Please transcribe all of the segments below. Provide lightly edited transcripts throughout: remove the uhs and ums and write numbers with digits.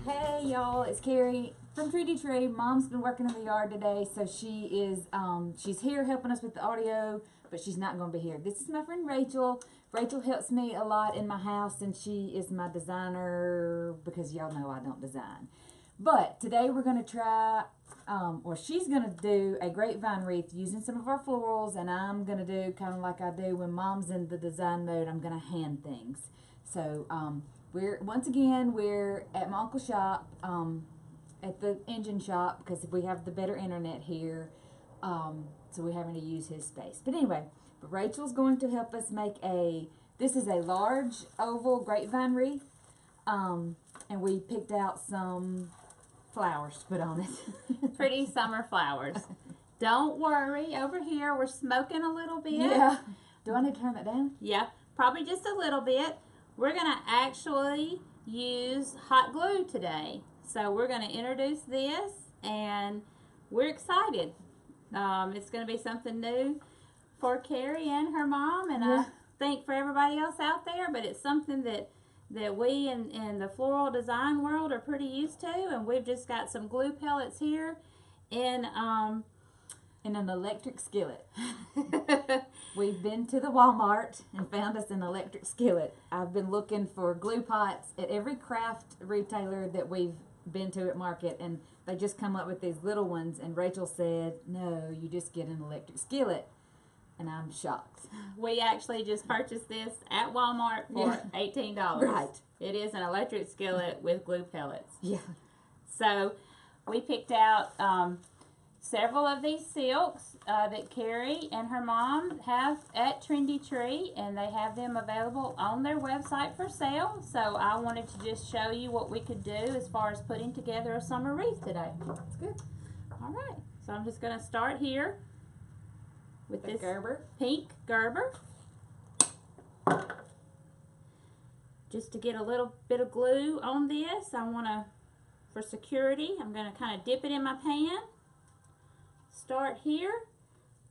Hey y'all, it's Carrie from Trendy Tree. Mom's been working in the yard today, so she is she's here helping us with the audio, but she's not going to be here. This is my friend Rachel. Rachel helps me a lot in my house, and she is my designer because y'all know I don't design. But today we're going to try, or she's going to do a grapevine wreath using some of our florals, and I'm going to do kind of like I do when Mom's in the design mode. I'm going to hand things. So we're at my uncle's shop, at the engine shop, because we have the better internet here, so we're having to use his space. But anyway, Rachel's going to help us make this is a large oval grapevine wreath, and we picked out some flowers to put on it. Pretty summer flowers. Don't worry, over here we're smoking a little bit. Yeah. Do I need to turn that down? Yeah, probably just a little bit. We're going to actually use hot glue today. So we're going to introduce this, and we're excited. It's going to be something new for Carrie and her mom, and I think for everybody else out there, but it's something that we in the floral design world are pretty used to, and we've just got some glue pellets here in an electric skillet. We've been to the Walmart and found us an electric skillet. I've been looking for glue pots at every craft retailer that we've been to at market, and they just come up with these little ones, and Rachel said, no, you just get an electric skillet, and I'm shocked. We actually just purchased this at Walmart for $18. Right. It is an electric skillet with glue pellets. Yeah. So we picked out several of these silks that Carrie and her mom have at Trendy Tree, and they have them available on their website for sale. So I wanted to just show you what we could do as far as putting together a summer wreath today. That's good. All right. So I'm just going to start here with this Gerber. pink Gerber. Just to get a little bit of glue on this, for security, I'm going to kind of dip it in my pan. Start here,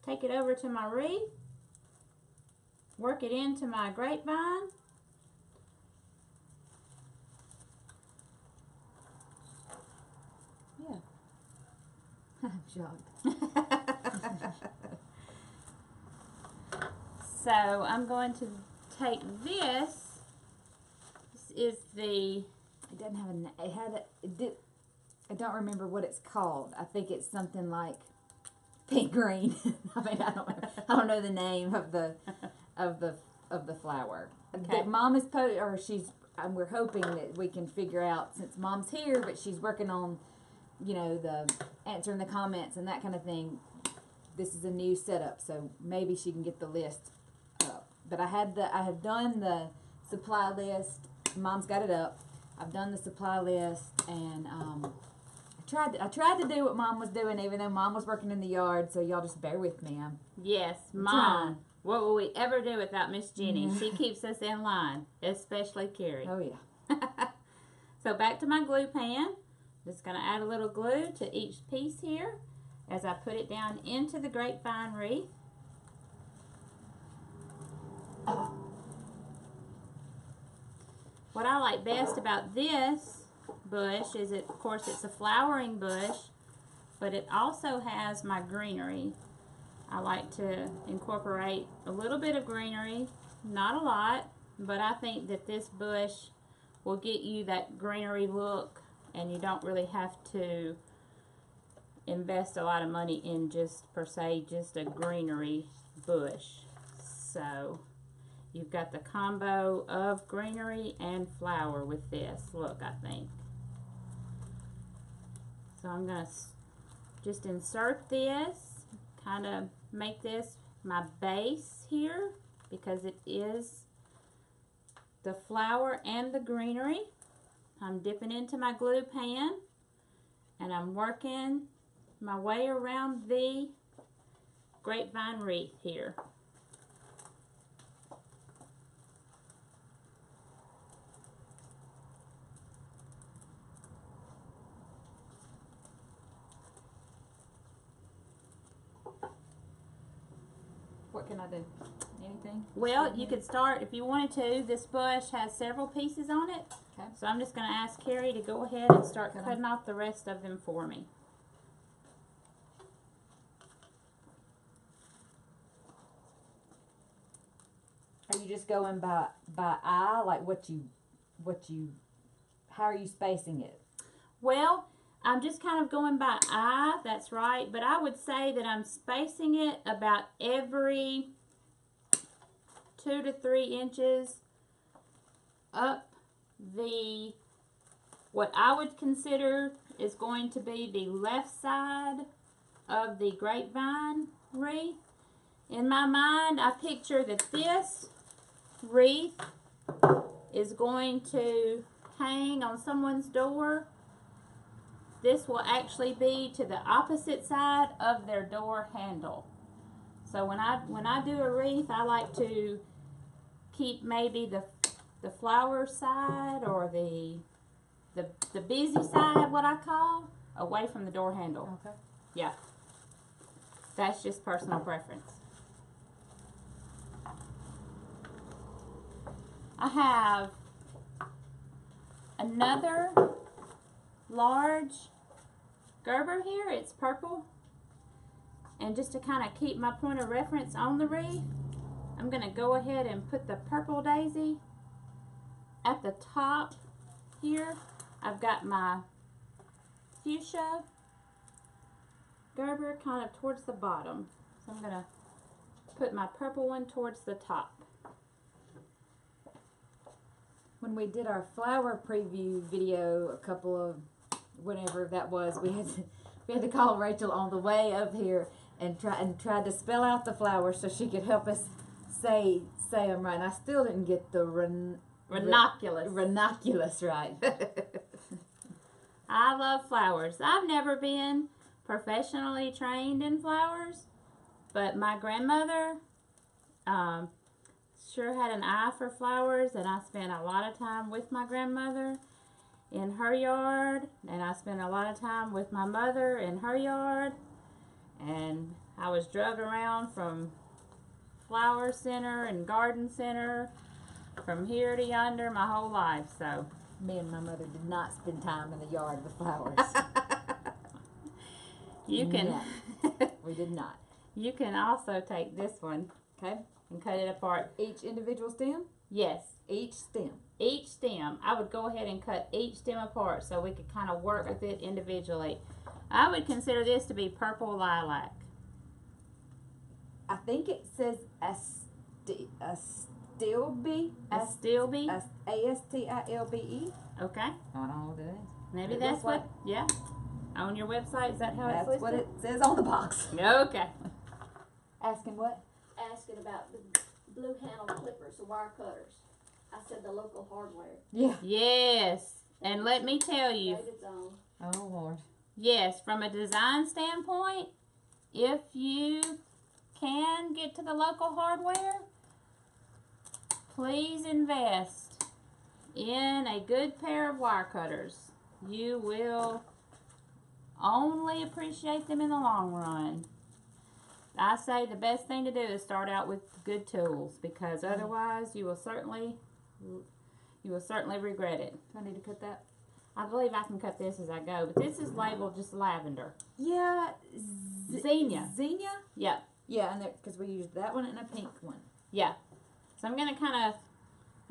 take it over to my wreath, work it into my grapevine. Yeah. I'm shocked. So I'm going to take this. This is the. It doesn't have a name. I don't remember what it's called. I think it's something like pink green. I mean, I don't know the name of the flower. Okay. Mom is we're hoping that we can figure out, since Mom's here, but she's working on, the answering the comments and that kind of thing. This is a new setup, so maybe she can get the list up. But I have done the supply list. Mom's got it up. I've done the supply list, and I tried to do what Mom was doing, even though Mom was working in the yard, so y'all just bear with me. Yes, Mom. What will we ever do without Miss Jenny? She keeps us in line, especially Carrie. Oh, yeah. So back to my glue pan. Just going to add a little glue to each piece here as I put it down into the grapevine wreath. What I like best about this bush is, of course, it's a flowering bush, but it also has my greenery. I like to incorporate a little bit of greenery, not a lot, but I think that this bush will get you that greenery look, and you don't really have to invest a lot of money in just a greenery bush. So you've got the combo of greenery and flower with this look, I think. So I'm going to just insert this, kind of make this my base here, because it is the flower and the greenery. I'm dipping into my glue pan, and I'm working my way around the grapevine wreath here. What can I do? Anything? Well, you could start, if you wanted to, this bush has several pieces on it. Okay. So I'm just going to ask Carrie to go ahead and start cutting off the rest of them for me. Are you just going by eye, like how are you spacing it? Well, I'm just kind of going by eye, that's right, but I would say that I'm spacing it about every 2 to 3 inches up what I would consider is going to be the left side of the grapevine wreath. In my mind, I picture that this wreath is going to hang on someone's door. This will actually be to the opposite side of their door handle. So when I do a wreath, I like to keep maybe the flower side or the busy side, what I call, away from the door handle. Okay. Yeah. That's just personal preference. I have another large Gerber here. It's purple. And just to kind of keep my point of reference on the wreath, I'm going to go ahead and put the purple daisy at the top here. I've got my fuchsia Gerber kind of towards the bottom. So I'm going to put my purple one towards the top. When we did our flower preview video a couple of whenever that was, we had to call Rachel on the way up here and tried to spell out the flowers so she could help us say them right. And I still didn't get the ranunculus right. I love flowers. I've never been professionally trained in flowers, but my grandmother sure had an eye for flowers, and I spent a lot of time with my grandmother in her yard, and I spent a lot of time with my mother in her yard, and I was drug around from flower center and garden center from here to yonder my whole life. So me and my mother did not spend time in the yard with flowers. You can No, we did not. You can also take this one, okay, and cut it apart. Each individual stem? Yes. Each stem. Each stem. I would go ahead and cut each stem apart so we could kind of work with it individually. I would consider this to be purple lilac. I think it says Astilbe. Astilbe. Astilbe. Okay. I don't know what it is. Maybe that's what, yeah. On your website, is that how it's listed? That's what it says on the box. Okay. Asking what? Asking about the blue handle clippers, the wire cutters. I said the local hardware. Yeah. Yes. And let me tell you. David's own. Oh, Lord. Yes, from a design standpoint, if you can get to the local hardware, please invest in a good pair of wire cutters. You will only appreciate them in the long run. I say the best thing to do is start out with good tools, because otherwise you will certainly regret it. Do I need to cut that? I believe I can cut this as I go, but this is labeled just lavender. Yeah. Zinnia. Zinnia? Yeah. Yeah, and because we used that one and a pink one. Yeah. So I'm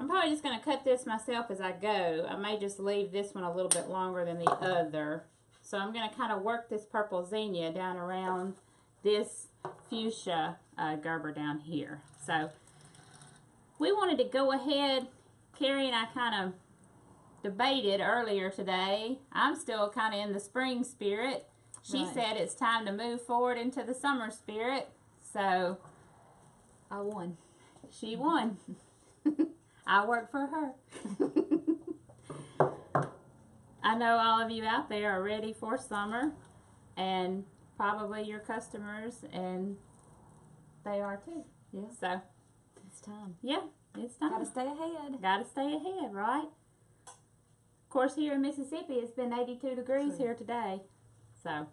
probably just going to cut this myself as I go. I may just leave this one a little bit longer than the other. So I'm going to kind of work this purple zinnia down around this fuchsia Gerber down here. So we wanted to go ahead, Carrie and I kind of debated earlier today. I'm still kind of in the spring spirit. She Right. said it's time to move forward into the summer spirit. So I won. she won. I work for her. I know all of you out there are ready for summer, and probably your customers, and they are too. Yeah. So, It's time. yeah, it's time. Gotta stay ahead. Gotta stay ahead, right? Of course, here in Mississippi, it's been 82 degrees True. here today. So,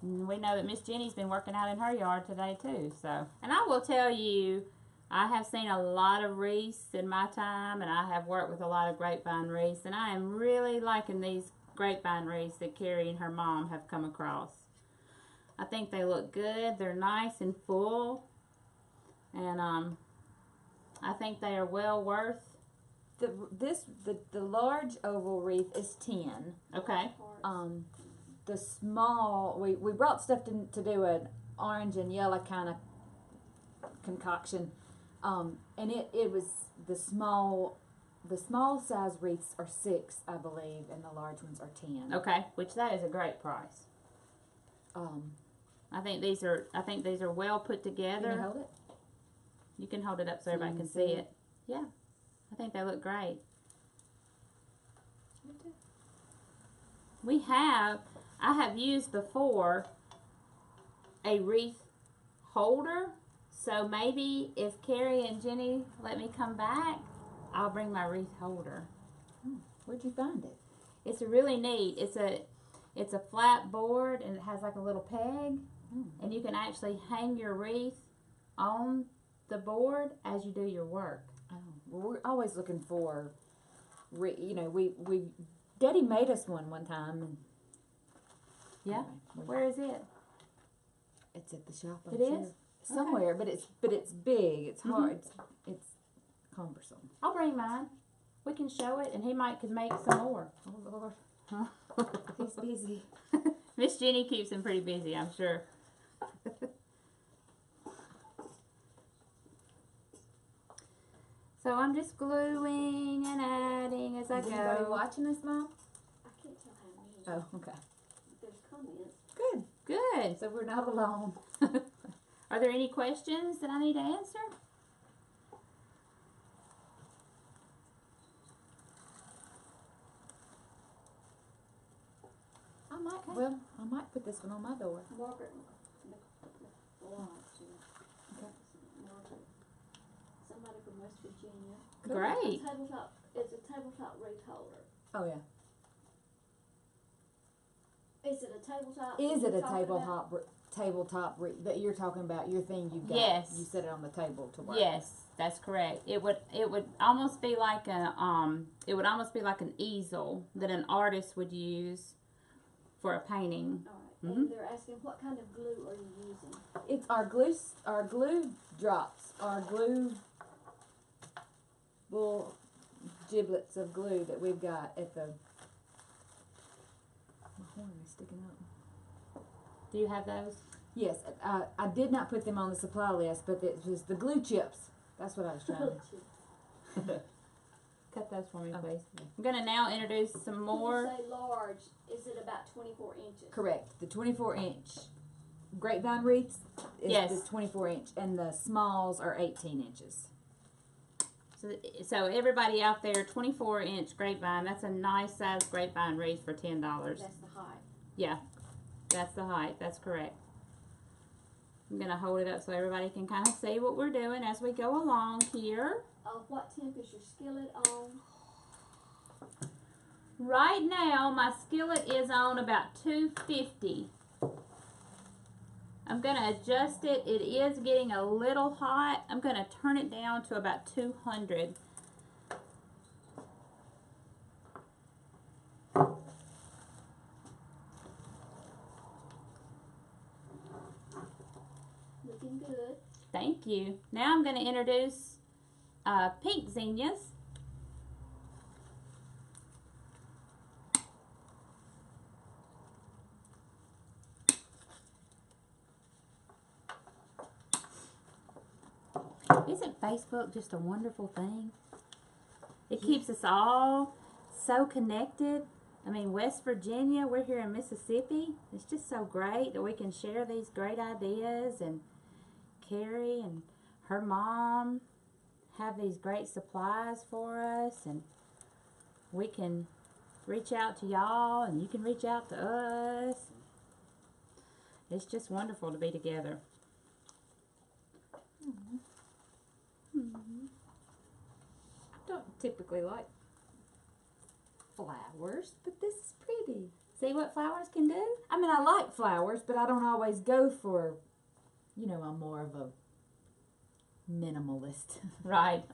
we know that Miss Jenny's been working out in her yard today too. So, and I will tell you, I have seen a lot of wreaths in my time, and I have worked with a lot of grapevine wreaths, and I am really liking these grapevine wreaths that Carrie and her mom have come across. I think they look good. They're nice and full, and I think they are well worth. The large oval wreath is 10. Okay. The small, we brought stuff to do an orange and yellow kind of concoction, and it was the small size wreaths are 6, I believe, and the large ones are 10. Okay, which that is a great price. I think these are well put together. Can you hold it? You can hold it up so everybody can see it. Yeah, I think they look great. I have used before a wreath holder, so maybe if Carrie and Jenny let me come back, I'll bring my wreath holder. Where'd you find it? It's a really neat. It's a flat board, and it has like a little peg, and you can actually hang your wreath on the board as you do your work. Oh, well, we're always looking for, Daddy made us one time. And Yeah. anyway, Where is it? it's at the shop. It is? Somewhere, but it's big. It's hard. It's cumbersome. I'll bring mine. We can show it, and he could make some more. Oh Lord, Huh? he's busy. Miss Jenny keeps him pretty busy, I'm sure. So I'm just gluing and adding as I Is anybody go. watching this, Mom? I can't tell how many. Oh, okay. There's comments. Good. Good. So we're not alone. Are there any questions that I need to answer? I might put this one on my door. Margaret Lawrence. Okay. Margaret. Somebody from West Virginia. Great. It's a tabletop wreath holder. Oh yeah. Is it a tabletop? Is it a you're talking about? tabletop that you're talking about? Your thing you got? Yes. You set it on the table to work. Yes, that's correct. It would almost be like an easel that an artist would use for a painting. All right. And they're asking what kind of glue are you using? It's our glue drops, our glue little giblets of glue that we've got at the. My horn is sticking up. Do you have those? Yes, I did not put them on the supply list, but it was the glue chips. That's what I was trying to. Cut those for me, Okay. please. I'm going to now introduce some more. When you say large, is it about 24 inches? Correct. The 24-inch grapevine wreaths is Yes. the 24-inch, and the smalls are 18 inches. So everybody out there, 24-inch grapevine, that's a nice size grapevine wreath for $10. That's the height. Yeah, that's the height. That's correct. I'm going to hold it up so everybody can kind of see what we're doing as we go along here. What temp is your skillet on? Right now, my skillet is on about 250. I'm going to adjust it. It is getting a little hot. I'm going to turn it down to about 200. Looking good. Thank you. Now I'm going to introduce pink zinnias. Isn't Facebook just a wonderful thing? It keeps us all so connected. I mean, West Virginia, we're here in Mississippi. It's just so great that we can share these great ideas, and Carrie and her mom have these great supplies for us, and we can reach out to y'all, and you can reach out to us. It's just wonderful to be together. I don't typically like flowers, but this is pretty. See what flowers can do? I mean, I like flowers, but I don't always go for, I'm more of a minimalist. Right.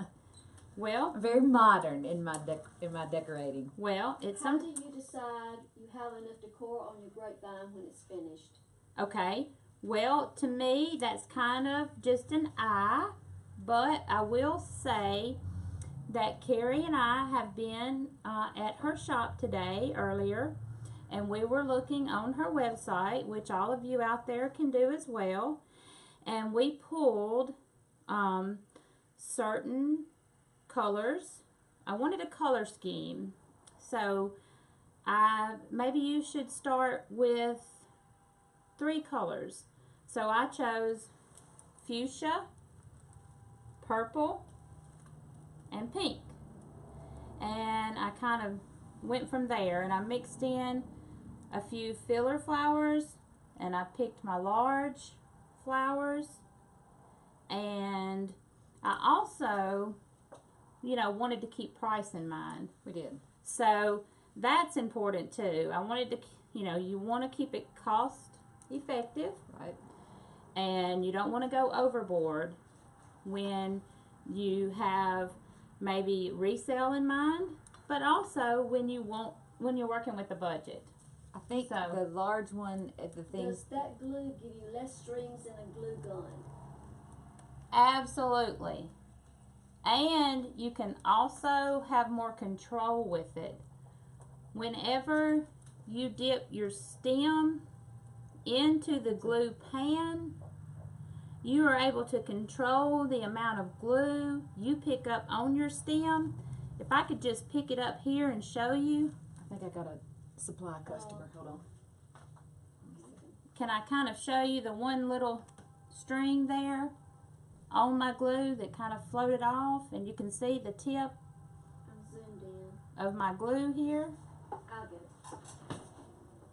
Well, I'm very modern in my decorating. well, it's How some do you decide you have enough decor on your grapevine when it's finished? okay. Well, to me, that's kind of just an eye, but I will say that Carrie and I have been at her shop today earlier, and we were looking on her website, which all of you out there can do as well, and we pulled certain colors. I wanted a color scheme, so maybe you should start with 3 colors. So I chose fuchsia, purple, and pink. And I kind of went from there, and I mixed in a few filler flowers, and I picked my large flowers, and I also, wanted to keep price in mind. We did. So that's important too. I wanted to, you want to keep it cost effective, Right. and you don't want to go overboard when you have maybe resale in mind, but also when you're working with a budget. I think So- the large one, the things. Does that glue give you less strings than a glue gun? Absolutely. And you can also have more control with it. Whenever you dip your stem into the glue pan, you are able to control the amount of glue you pick up on your stem. If I could just pick it up here and show you, I think I got a supply customer. Hold on. can I kind of show you the one little string there on my glue that kind of floated off, and you can see the tip I'm zoomed in. of my glue here. I'll get it.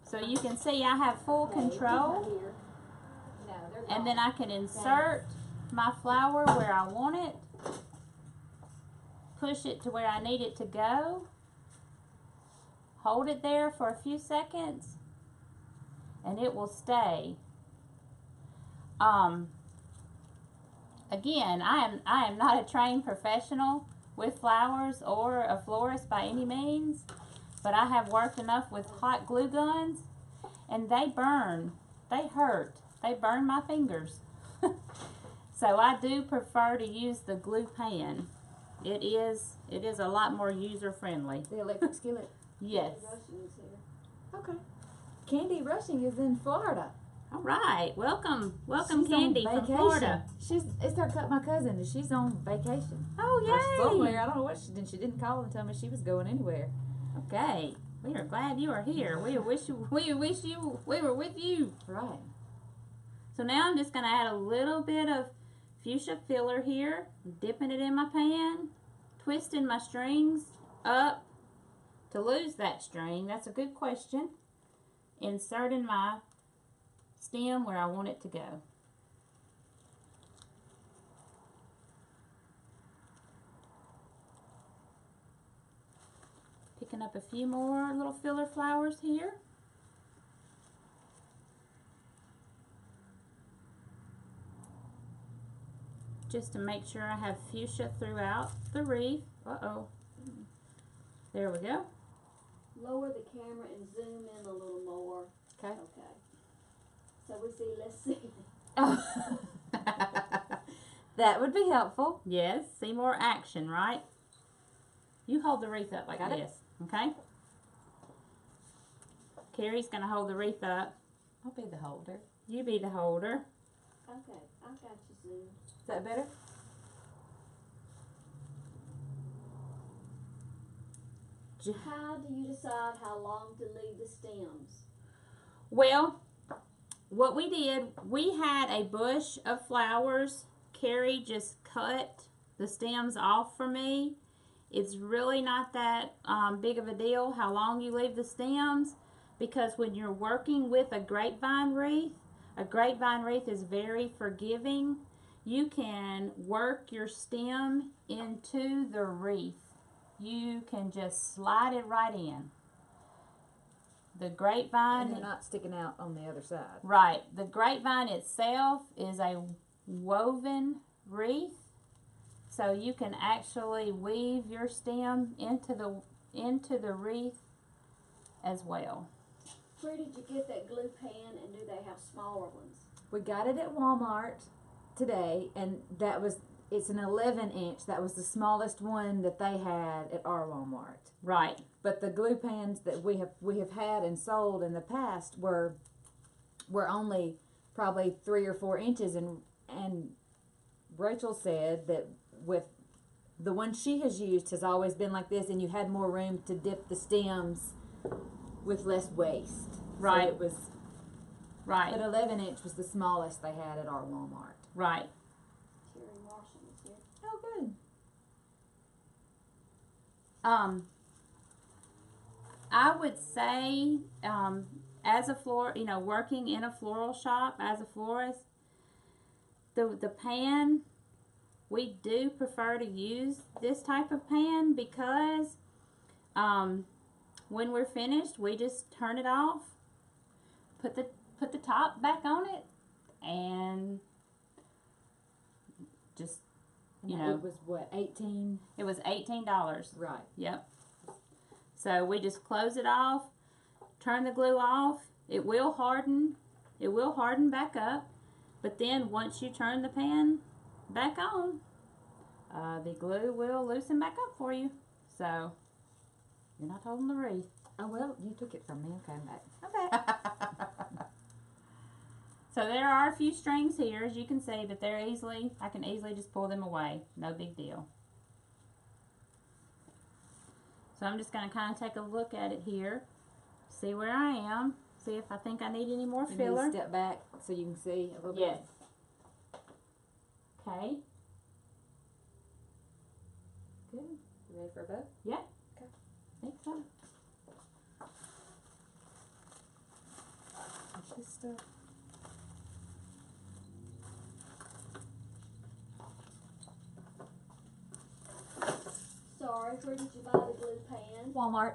So you can see I have full Okay, control, here. No, they're and then I can insert my flower where I want it, push it to where I need it to go, hold it there for a few seconds, and it will stay. Again, I am not a trained professional with flowers or a florist by any means, but I have worked enough with hot glue guns, and they burn, they hurt, they burn my fingers. So I do prefer to use the glue pan. It is a lot more user friendly. the electric skillet. Yes. Russian is here. Okay. Candy Rushing is in Florida. All right. Welcome, She's Candy on from vacation. Florida. It's my cousin, and she's on vacation. Oh, Or yay! somewhere. I don't know what she did. She didn't call and tell me she was going anywhere. Okay. We are glad you are here. We wish we were with you. Right. So now I'm just going to add a little bit of fuchsia filler here, dipping it in my pan, twisting my strings up to lose that string. That's a good question. Inserting my stem where I want it to go. Picking up a few more little filler flowers here. Just to make sure I have fuchsia throughout the wreath. Uh-oh. There we go. Lower the camera and zoom in a little more. Okay. Okay. So we see, let's see. Oh. That would be helpful. Yes, see more action, right? You hold the wreath up like Got it. this, okay? Carrie's going to hold the wreath up. I'll be the holder. You be the holder. Okay, I got you zoomed. Is that better? How do you decide how long to leave the stems? Well, what we did, we had a bush of flowers. Carrie just cut the stems off for me. It's really not that big of a deal how long you leave the stems, because when you're working with a grapevine wreath is very forgiving. You can work your stem into the wreath. You can just slide it right in. The grapevine, And they're not sticking out on the other side. right, the grapevine itself is a woven wreath, so you can actually weave your stem into the wreath as well. Where did you get that glue pen, and do they have smaller ones? We got it at Walmart today, and it's an 11-inch. That was the smallest one that they had at our Walmart. Right. But the glue pans that we have had and sold in the past were only probably 3 or 4 inches, and Rachel said that with the one she has used has always been like this, and you had more room to dip the stems with less waste. Right. So it was Right. But 11-inch was the smallest they had at our Walmart. Right. Terry Marshall is here. Oh, good. I would say, as a working in a floral shop as a florist, the pan, we do prefer to use this type of pan because when we're finished, we just turn it off, put the top back on it, and just, It was what, 18? it was $18. Right. Yep. So we just close it off, turn the glue off. It will harden. It will harden back up. But then once you turn the pan back on, the glue will loosen back up for you. So you're not holding the wreath. Oh, well, you took it from me. Okay, I'm back. Okay. So there are a few strings here, as you can see, but I can easily just pull them away. No big deal. So I'm just going to kind of take a look at it here, see where I am, see if I think I need any more You filler. need to step back so you can see a little Yes. bit. Okay. Good. You ready for a bow? Yeah. Okay. I think so. Push this stuff. Sorry, where did you buy the glue pan? Walmart.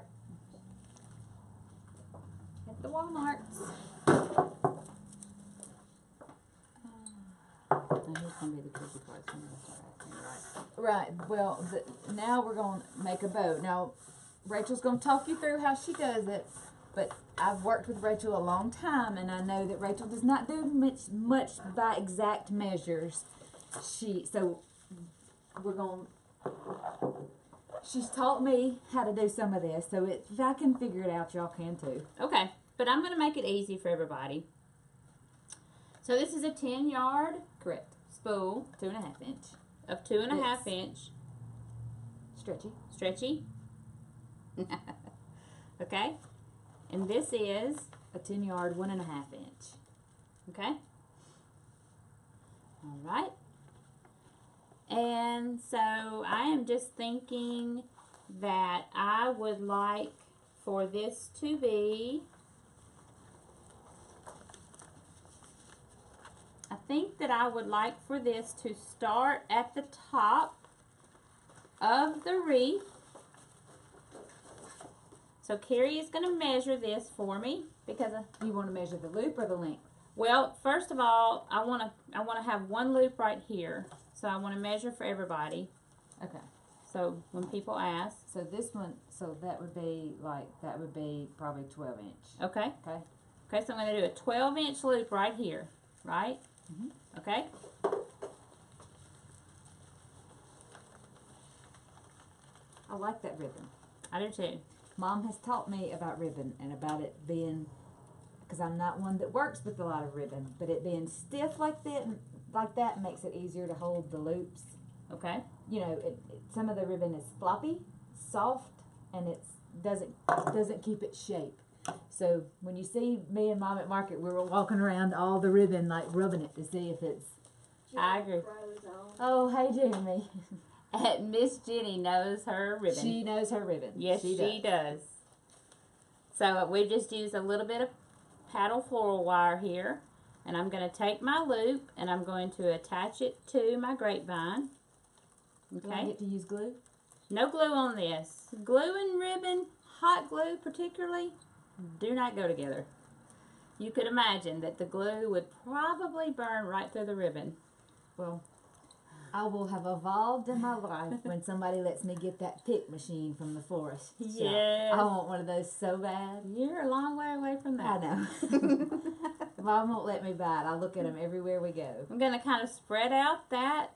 At the Walmarts. Now here's going to be the tricky part. So I'm going to start acting right. Right. Well, now we're going to make a bow. Now, Rachel's going to talk you through how she does it. But I've worked with Rachel a long time, and I know that Rachel does not do much by exact measures. So we're going. She's taught me how to do some of this, so if I can figure it out, y'all can too. Okay, but I'm going to make it easy for everybody. So this is a 10-yard Correct. spool 2.5 inch. of 2.5 Yes. inch Stretchy. Okay, and this is A 10-yard 1.5 inch. okay. All right. And so I am just thinking that I would like for this to be, I think that I would like for this to start at the top of the wreath. So Carrie is going to measure this for me because You want to measure the loop or the length? well, first of all, I want to have one loop right here. So I want to measure for everybody. Okay. So when people ask, So this one, that would be probably 12 inch. okay. Okay. Okay, so I'm going to do a 12-inch loop right here, right? Mhm. Okay. I like that ribbon. I do too. Mom has taught me about ribbon and about it being, because I'm not one that works with a lot of ribbon, but it being stiff like that makes it easier to hold the loops. Okay. You know, some of the ribbon is floppy, soft, and it doesn't keep its shape. So when you see me and Mom at market, we were walking around all the ribbon, like rubbing it to see if it's. I agree. Froze on. Oh, hey, Jeremy. Miss Jenny knows her ribbon. She knows her ribbon. Yes, she does. So we just use a little bit of paddle floral wire here. And I'm going to take my loop and I'm going to attach it to my grapevine. Do I Okay. get to use glue? No glue on this. Glue and ribbon, hot glue particularly, do not go together. You could imagine that the glue would probably burn right through the ribbon. Well, I will have evolved in my life when somebody lets me get that pick machine from the florist shop. Yes. I want one of those so bad. You're a long way away from I that. know. Mom won't let me buy it. I look at them everywhere we go. I'm going to kind of spread out that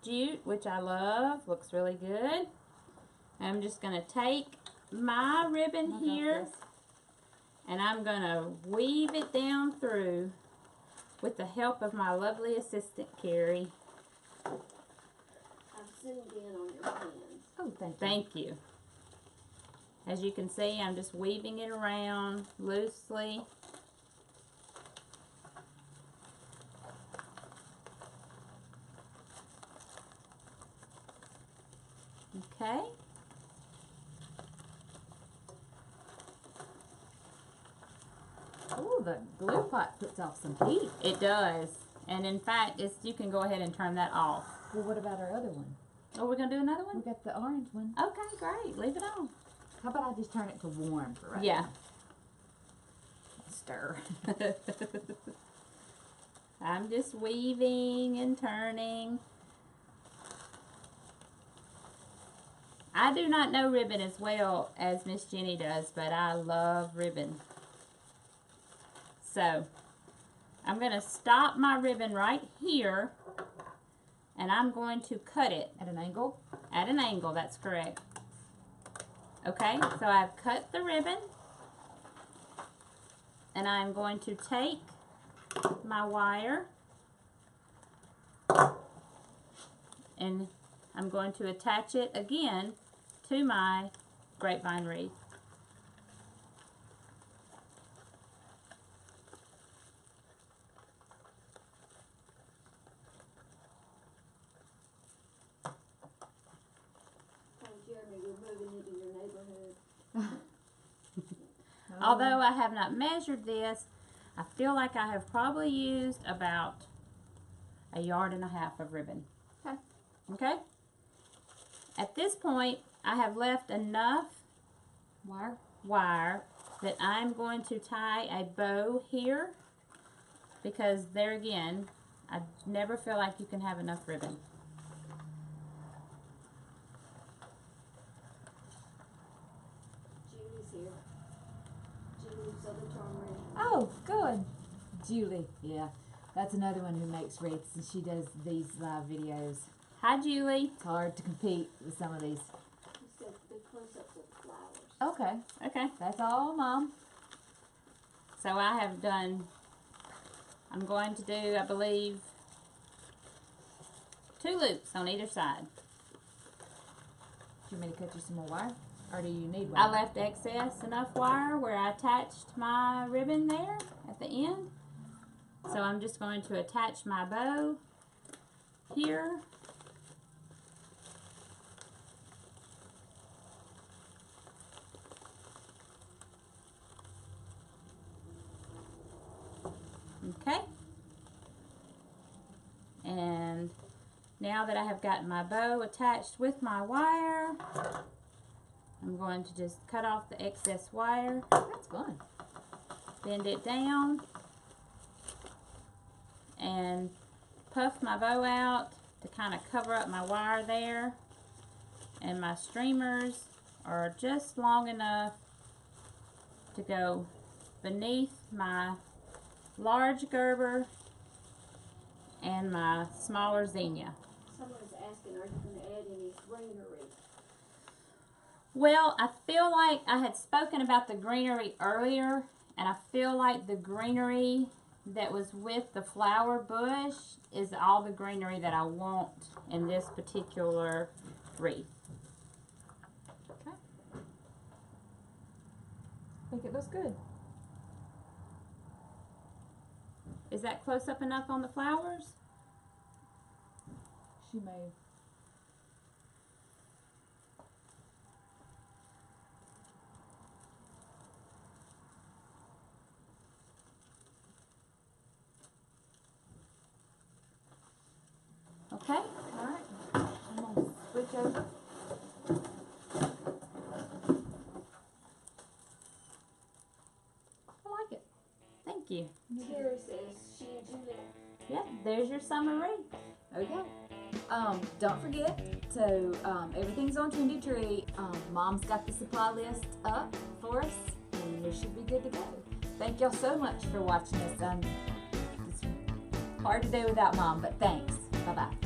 jute, which I love. Looks really good. I'm just going to take my ribbon here and I'm going to weave it down through with the help of my lovely assistant, Carrie. I've zoomed in on your hands. Oh, thank you. Thank you. As you can see, I'm just weaving it around loosely. Okay. Oh, the glue pot puts off some heat. It does. And in fact, you can go ahead and turn that off. Well, what about our other one? Oh, we're going to do another We one? got the orange one. Okay, great. Leave it on. How about I just turn it to warm for right Yeah. now? Stir. I'm just weaving and turning. I do not know ribbon as well as Miss Jenny does, but I love ribbon. So, I'm going to stop my ribbon right here, and I'm going to cut it. At an angle? At an angle, that's correct. Okay, so I've cut the ribbon, and I'm going to take my wire, and I'm going to attach it again to my grapevine wreath. Jeremy, you're moving into your neighborhood. Although I have not measured this, I feel like I have probably used about 1.5 yards of ribbon. Okay. Okay? At this point, I have left enough wire that I'm going to tie a bow here, because there again, I never feel like you can have enough ribbon. Julie's here. Julie's other turn. Oh, good. Julie. Yeah. That's another one who makes wreaths, and she does these live videos. Hi, Julie. It's hard to compete with some of these. He said the close-ups of flowers. Okay. Okay. That's all, Mom. So I have done, I'm going to do, I believe, 2 loops on either side. Do you want me to cut you some more wire? Or do you need I wire? left excess enough wire where I attached my ribbon there at the end. So I'm just going to attach my bow here. Okay. And now that I have gotten my bow attached with my wire, I'm going to just cut off the excess wire, That's fun. bend it down, and puff my bow out to kind of cover up my wire there. And my streamers are just long enough to go beneath my large Gerber and my smaller zinnia. Someone is asking, are you going to add any greenery? Well, I feel like I had spoken about the greenery earlier, and I feel like the greenery that was with the flower bush is all the greenery that I want in this particular wreath. Okay. I think it looks good. Is that close up enough on the flowers? She may. Okay. All right. I'm going to switch over. I like it. Thank you. Terry says she and Julie Yeah, there's your summer wreath. Okay. Don't forget to, everything's on Trendy Tree. Mom's got the supply list up for us, and we should be good to go. Thank y'all so much for watching us. It's hard to do without Mom, but thanks. Bye-bye.